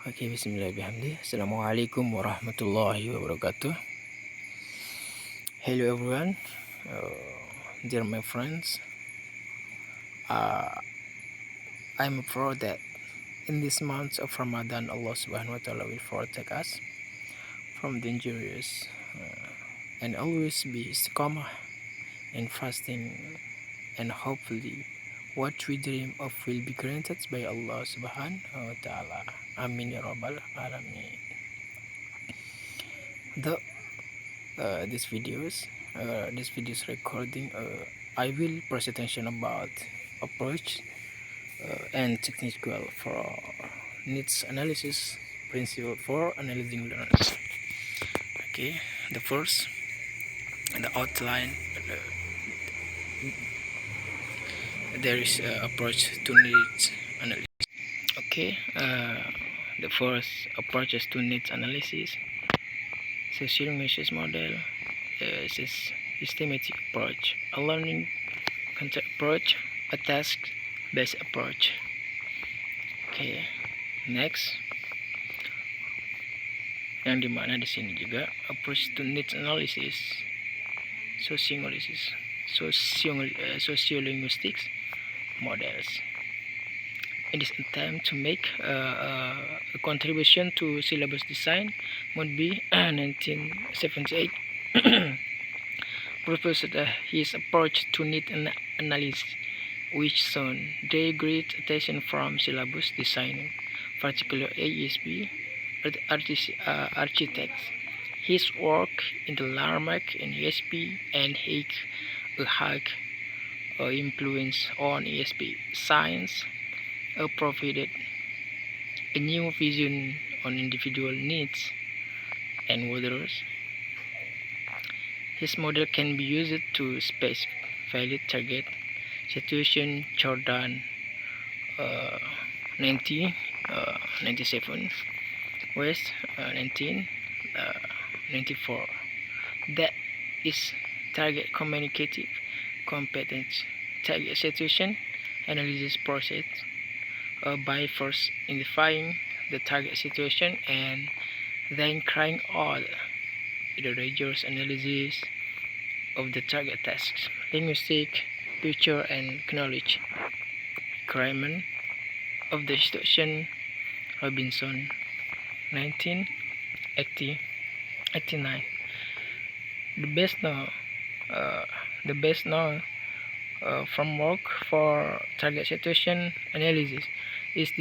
Oke, bismillahirrahmanirrahim. Assalamualaikum warahmatullahi wabarakatuh. Hello everyone, dear my friends. I'm proud that in this month of Ramadan, Allah Subhanahu wa Taala will protect us from dangerous and always be istiqamah and fasting, and hopefully what we dream of will be granted by Allah Subhanahu wa Taala. Amin ya rabbal alamin. The this video's recording, I will presentation about approach and technical for needs analysis principle for analyzing learners. Okay, the first, the outline, there is approach to needs analysis. Okay, the first approaches to needs analysis, social measures model, systematic approach, a learning concept approach, a task-based approach. Okay, next, yang dimana di sini juga approach to needs analysis, sociolinguistics models. In this attempt to make a contribution to syllabus design, would be 1978 proposed his approach to need analysis, which shown the great attention from syllabus design, particularly ASB architects. His work in the Larmac in ESP and Haig influence on ESP science provided a new vision on individual needs and others. His model can be used to specify valid target situation. Jordan 1997, West 1994. That is target communicative competence. Target situation analysis process by first identifying the target situation and then carrying out the rigorous analysis of the target tasks. Linguistic picture and knowledge requirement of the situation. Robinson 1989. The best known framework for target situation analysis is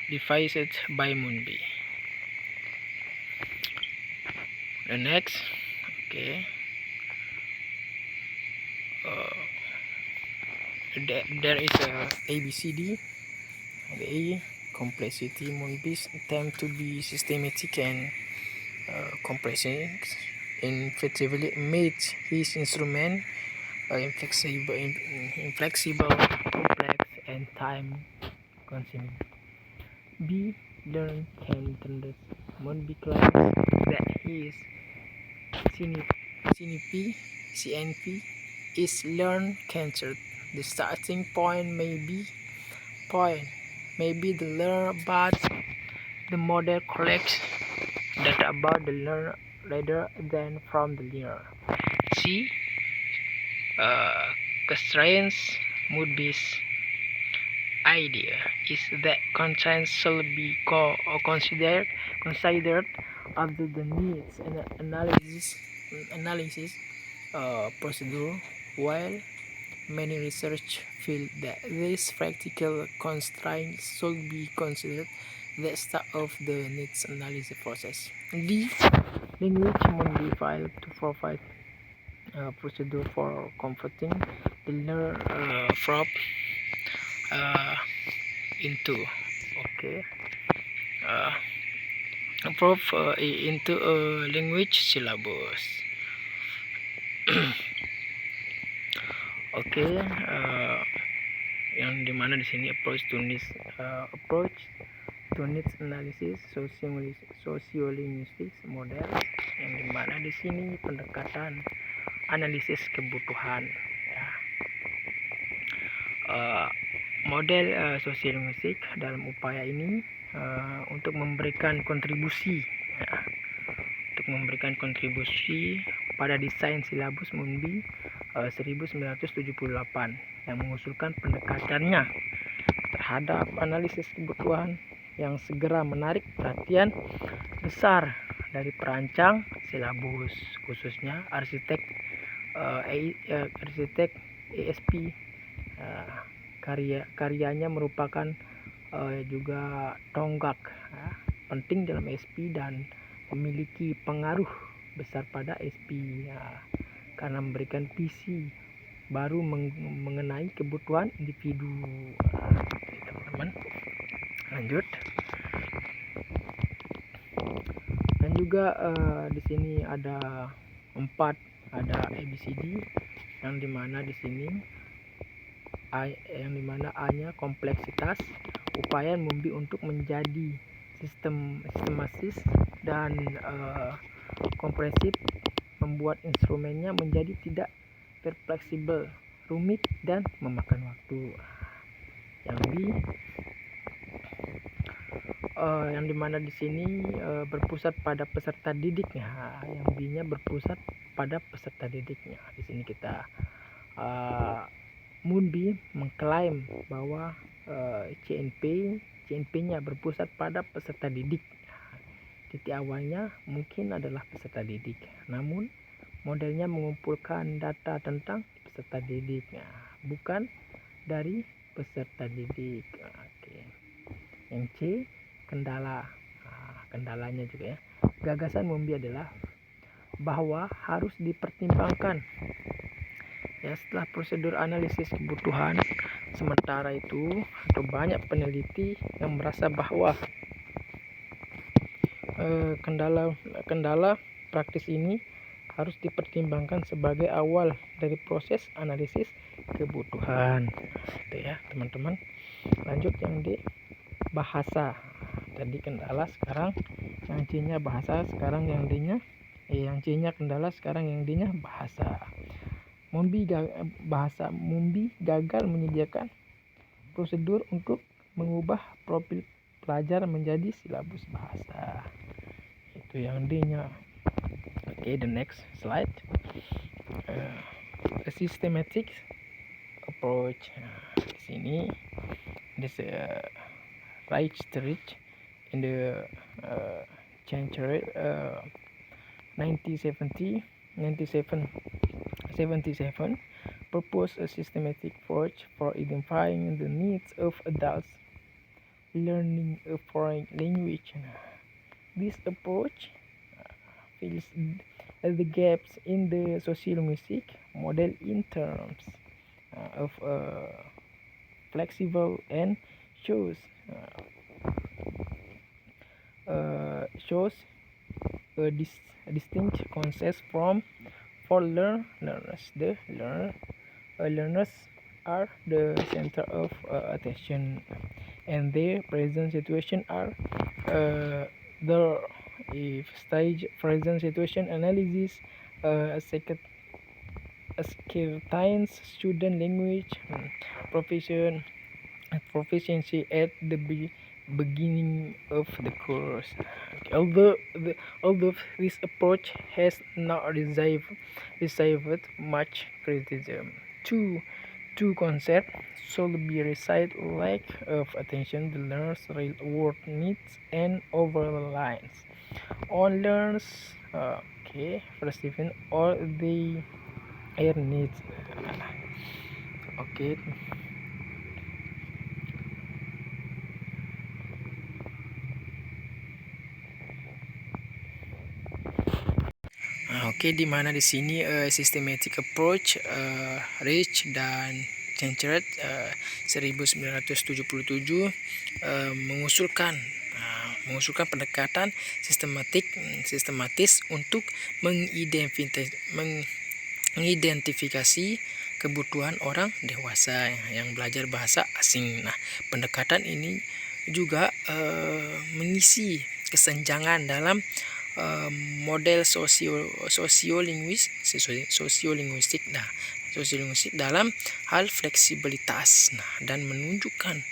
devised by Moonby. The next, okay, there is a ABCD. The A, complexity. Moonby's attempt to be systematic and complex effectively made his instrument inflexible, complex, and time consuming. B, learn can tenders. Moonby claims that his CNP is learn cancer. The starting point may be the learner, but the model collects data about the learner rather than from the learner. C, constraints. Moonby's idea is that constraints should be considered after the needs and analysis procedure, while many research feel that these practical constraints should be considered the start of the needs analysis process. D, language Moonby failed to provide procedure for converting the learner from into into a language syllabus. Okay, yang dimana di sini approach to needs analysis, sociolinguistics model, yang dimana di sini pendekatan analisis kebutuhan, ya. model sosial musik dalam upaya ini untuk memberikan kontribusi pada desain silabus MUNBI 1978 yang mengusulkan pendekatannya terhadap analisis kebutuhan yang segera menarik perhatian besar dari perancang silabus, khususnya arsitek ESP. Karyanya merupakan juga tonggak penting dalam ESP dan memiliki pengaruh besar pada ESP karena memberikan visi baru mengenai kebutuhan individu. Oke, teman-teman, lanjut. Dan juga di sini ada 4, ada ABCD, yang dimana di sini A-nya kompleksitas, upaya MUNBI untuk menjadi sistematis dan kompresif, membuat instrumennya menjadi tidak fleksibel, rumit, dan memakan waktu. Yang B, yang dimana di sini berpusat pada peserta didiknya. Yang B-nya berpusat pada peserta didiknya. Di sini kita MUNBI mengklaim bahwa CNP-nya berpusat pada peserta didik. Titik awalnya mungkin adalah peserta didik, namun modelnya mengumpulkan data tentang peserta didik, bukan dari peserta didik. Oke. Yang C, kendala. Kendalanya juga ya. Gagasan MUNBI adalah bahwa harus dipertimbangkan setelah prosedur analisis kebutuhan sementara itu, atau banyak peneliti yang merasa bahwa kendala praktis ini harus dipertimbangkan sebagai awal dari proses analisis kebutuhan. Itu ya, teman-teman. Lanjut yang D, bahasa. Tadi kendala, sekarang yang C-nya bahasa, sekarang yang D-nya yang C-nya kendala, sekarang yang D-nya bahasa. MUNBI gagal menyediakan prosedur untuk mengubah profil pelajar menjadi silabus bahasa. Itu yang D-nya. Okay, the next slide. A systematic approach. Di sini this Reichstrich in the century 1977 proposed a systematic approach for identifying the needs of adults learning a foreign language. This approach fills the gaps in the social music model in terms of flexible and shows a distinct concept from for learners. The learners are the center of attention, and their present situation are the stage present situation analysis, ascertains student language proficiency at the beginning of the course. Although this approach has not received much criticism, two concepts should be recited: lack of attention, the learner's real world needs, and overreliance on learners perceiving all the air needs. Okay. Oke, di mana di sini systematic approach Reich dan Centuret 1977 mengusulkan pendekatan sistematis untuk mengidentifikasi kebutuhan orang dewasa yang belajar bahasa asing. Nah, pendekatan ini juga mengisi kesenjangan dalam model sosiolinguistik dalam hal fleksibilitas, dan menunjukkan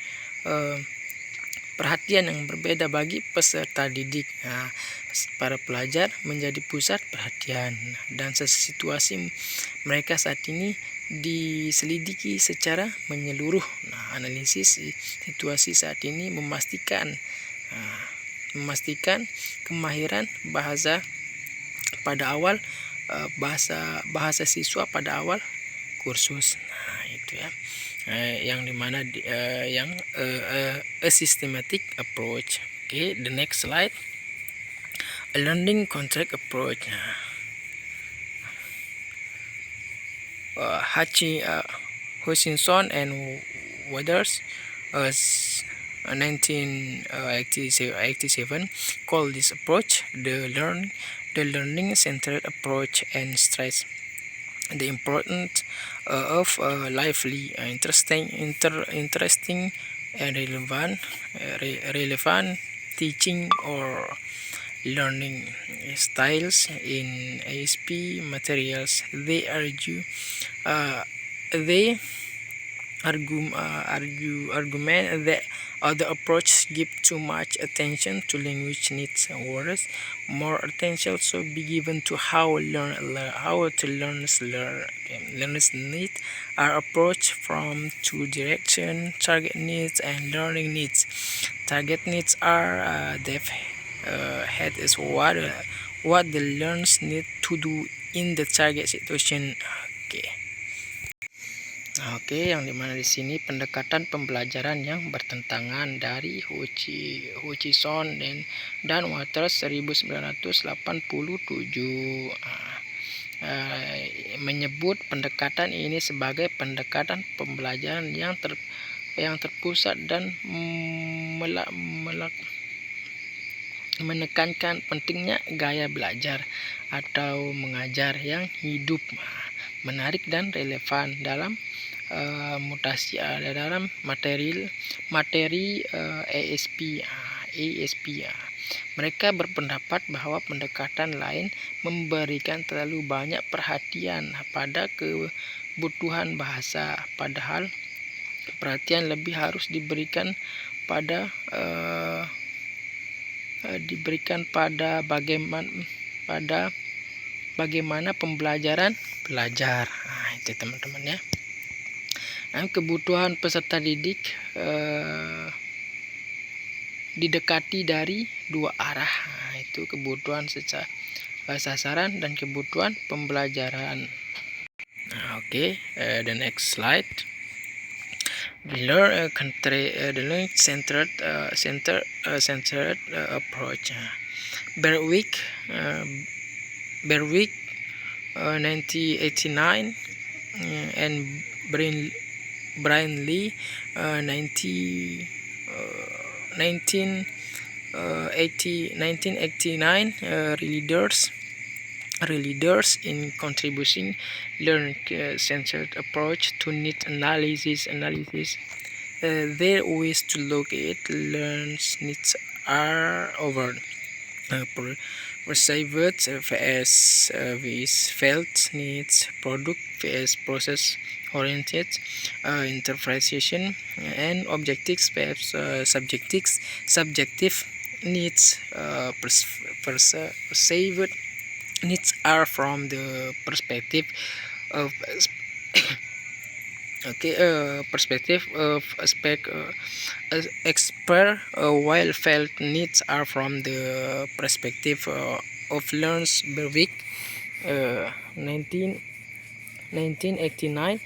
perhatian yang berbeda bagi peserta didik. Para pelajar menjadi pusat perhatian, dan situasi mereka saat ini diselidiki secara menyeluruh. Analisis situasi saat ini memastikan kemahiran bahasa pada awal bahasa siswa pada awal kursus. Itu ya. Yang dimana a systematic approach. Okay, the next slide. A learning contract approach. Hutchinson and Waters 1987 call this approach the learning centered approach, and stress the importance of lively, interesting and relevant teaching or learning styles in ASP materials. They argument that other approaches give too much attention to language needs, whereas more attention should be given to how to learners learn. Learners need are approached from two directions: target needs and learning needs. Target needs are head is what the learners need to do in the target situation. Oke, yang dimana di sini pendekatan pembelajaran yang bertentangan dari Hutchinson dan Waters 1987 menyebut pendekatan ini sebagai pendekatan pembelajaran yang terpusat dan menekankan pentingnya gaya belajar atau mengajar yang hidup, menarik dan relevan dalam mutasi dalam materi ASP. Mereka berpendapat bahwa pendekatan lain memberikan terlalu banyak perhatian pada kebutuhan bahasa, padahal perhatian lebih harus diberikan pada bagaimana pembelajaran belajar. Itu teman-teman ya. Kebutuhan peserta didik didekati dari dua arah. Itu kebutuhan secara sasaran dan kebutuhan pembelajaran. The next slide. The learning centered approach. Berwick 1989 and Brian Lee 1989 leaders in contributing learning centered approach to need analysis. Their ways to look at learners needs are over perceived vs felt needs, product vs process oriented interpretation, and objective subjective needs. Perceived needs are from the perspective of expert, while felt needs are from the perspective of learners. Berwick 1989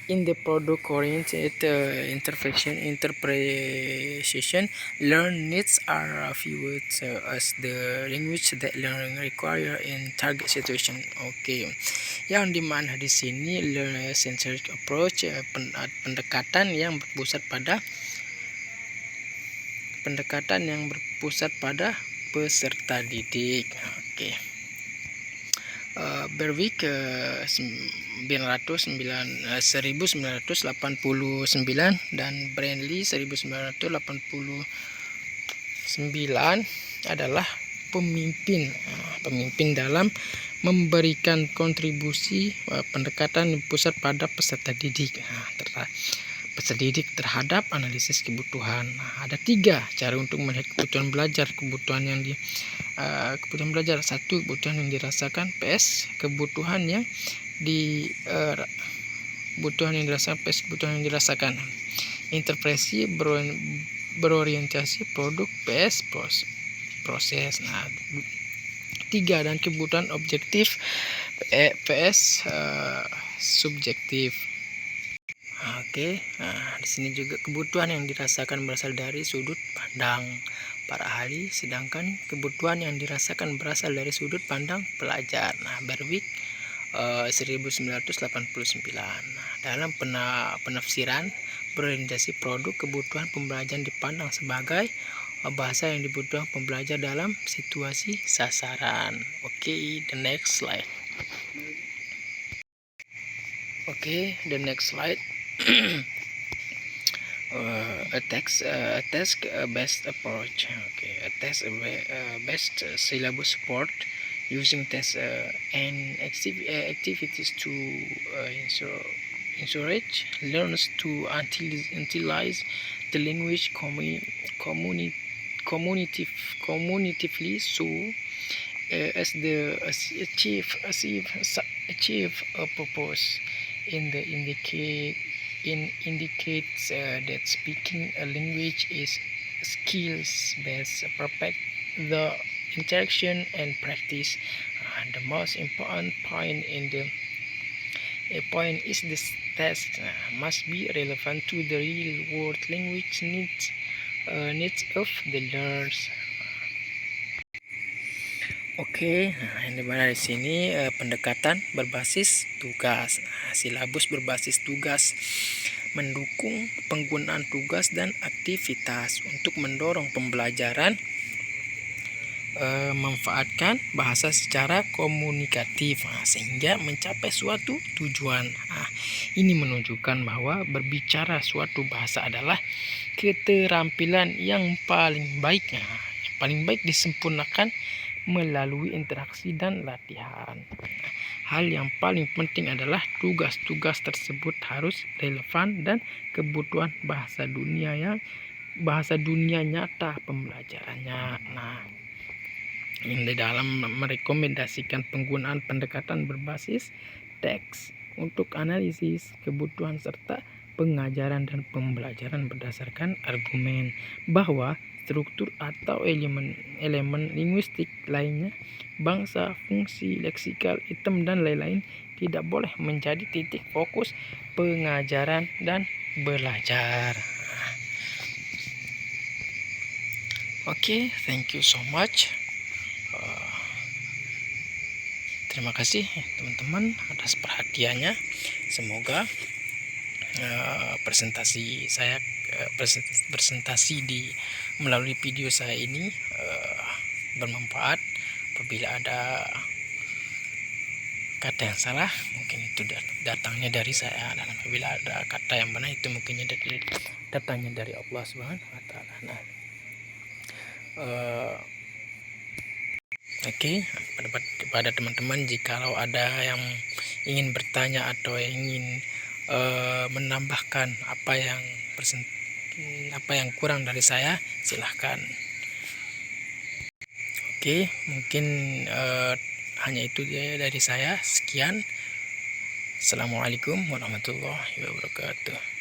in the product-oriented interpretation, learn needs are viewed as the language that learning require in target situation. Yang dimana di sini learner centered approach, pendekatan yang berpusat pada peserta didik. Berwick 1989 dan Brandley 1989 adalah pemimpin. Pemimpin dalam memberikan kontribusi pendekatan pusat pada peserta didik. Peserta didik terhadap analisis kebutuhan. Ada 3 cara untuk melihat kebutuhan belajar. Kebutuhan belajar. 1, kebutuhan yang dirasakan. PS, kebutuhan yang dirasakan. Interpretasi berorientasi produk. PS, proses. 3, dan kebutuhan objektif. PS, subjektif. Oke, di sini juga kebutuhan yang dirasakan berasal dari sudut pandang para ahli, sedangkan kebutuhan yang dirasakan berasal dari sudut pandang pelajar. Berwick 1989. Dalam penafsiran berorientasi produk, kebutuhan pembelajaran dipandang sebagai bahasa yang dibutuhkan pembelajar dalam situasi sasaran. Oke, the next slide. The next slide. A task-based approach. A task-based syllabus support using tests and activities to encourage learners to utilize the language communitively, so as the achieve a purpose. Indicates that speaking a language is skills-based, perfect the interaction and practice. The most important point is this test must be relevant to the real-world language needs of the learners. Ini mana di sini pendekatan berbasis tugas. Silabus berbasis tugas mendukung penggunaan tugas dan aktivitas untuk mendorong pembelajaran, memanfaatkan bahasa secara komunikatif sehingga mencapai suatu tujuan. Ini menunjukkan bahwa berbicara suatu bahasa adalah keterampilan yang paling baik disempurnakan melalui interaksi dan latihan. Hal yang paling penting adalah tugas-tugas tersebut harus relevan dan kebutuhan bahasa dunia nyata pembelajarannya. Ini dalam merekomendasikan penggunaan pendekatan berbasis teks untuk analisis kebutuhan serta pengajaran dan pembelajaran berdasarkan argumen bahwa struktur atau elemen linguistik lainnya, bangsa, fungsi, leksikal, item, dan lain-lain tidak boleh menjadi titik fokus pengajaran dan belajar. Thank you so much. Terima kasih teman-teman atas perhatiannya. Semoga presentasi melalui video saya ini bermanfaat. Apabila ada kata yang salah, mungkin itu datangnya dari saya, dan apabila ada kata yang benar, itu mungkin datangnya dari Allah Subhanahu wa Ta'ala. Kepada teman-teman, jikalau ada yang ingin bertanya atau ingin menambahkan apa yang kurang dari saya, silahkan. Mungkin hanya itu dari saya. Sekian. Assalamualaikum warahmatullahi wabarakatuh.